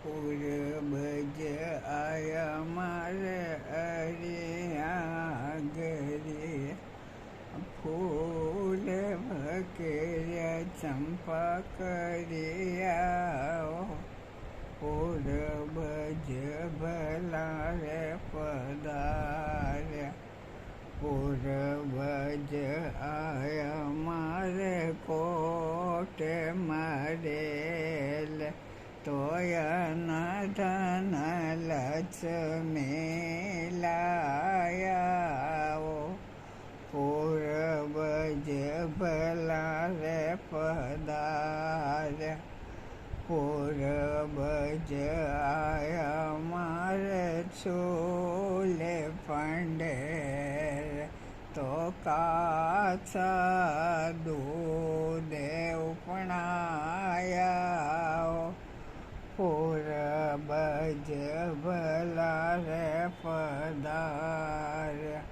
પૂર્વજ આયા મારે અરિયા ઘરે, ફૂલ ભકેર્યા ચંપા કર્યા, પૂર્વજ ભલા રે પધાર્યા. પૂર્વજ આયા મારે કોટે મારેલ, તોયના ધન લક્ષ્મી લાયા. પૂર્વજ ભલા રે પધાર્યા. પૂર્વજ આયા મારે ચૂલે પંડેર, તો કાચા દૂધે ઉપણાયા. પૂર્વજ ભલા રે પધાર્યા.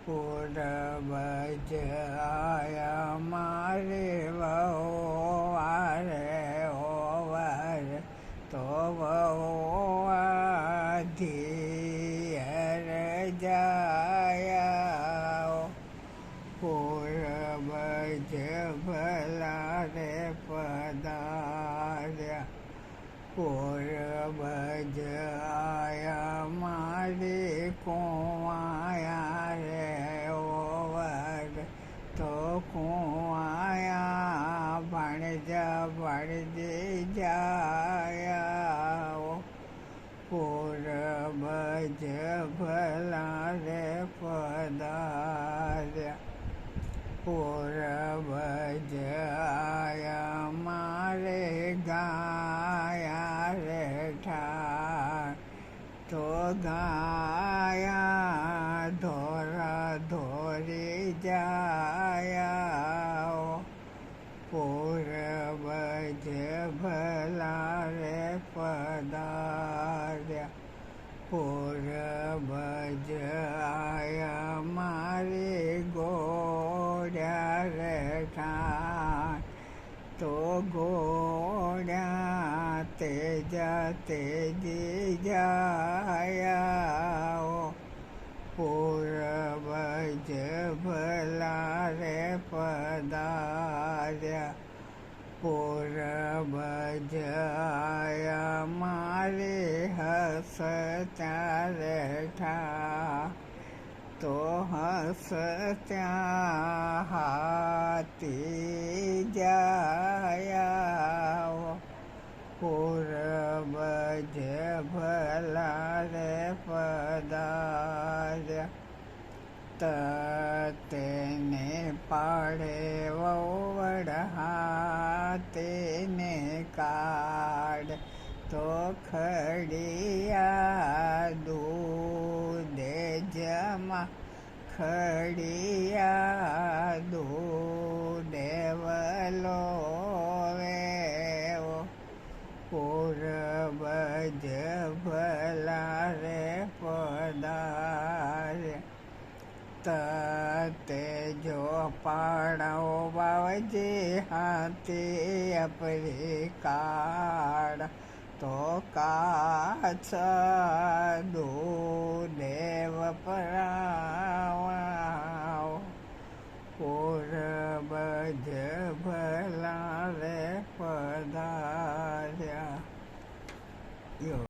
પૂર્વજ આયા મારે વહુવારે ઓવર, તો વહુવા ધીર જાયા. પૂર્વજ ભલા રે પધાર્યા. પૂર્વજ આયા મારી કુંવાયા રે ઓવર, તો કુંવાયા ભાણજા ભાણજી જાયા. પૂર્વજ ભલા રે પધાર્યા. પૂર્વજ આયા મારે ગાયા રે ઠાર, તો ગાયા ધોરા ધોરી જાયા. પૂર્વજ ભલા રે પધાર્યા. પૂર્વજ આયા મારી ગોળ્યા રે ઠાર, તો ગોળ્યા તેજા તેજી જાયા. પૂર્વજ ભલા રે પધાર્યા. પૂર્વજ આયા મારે હસતા રે ઠાર, તો હસત્યા હાથી જાયા. પૂર્વજ ભલા રે પધાર્યા. તેને પાડે વવડ હાથીને કાઢ, તો ખડિયા દૂધે જમા, ખડિયા દૂધે વલોવે. પૂર્વજ ભલા રે પધાર્યા. તે જો પાડો બાવજે હાથી અપરી કાળ, તો કાચા દૂધે વપરાવા. પૂર્વજ ભલા રે પધાર્યા.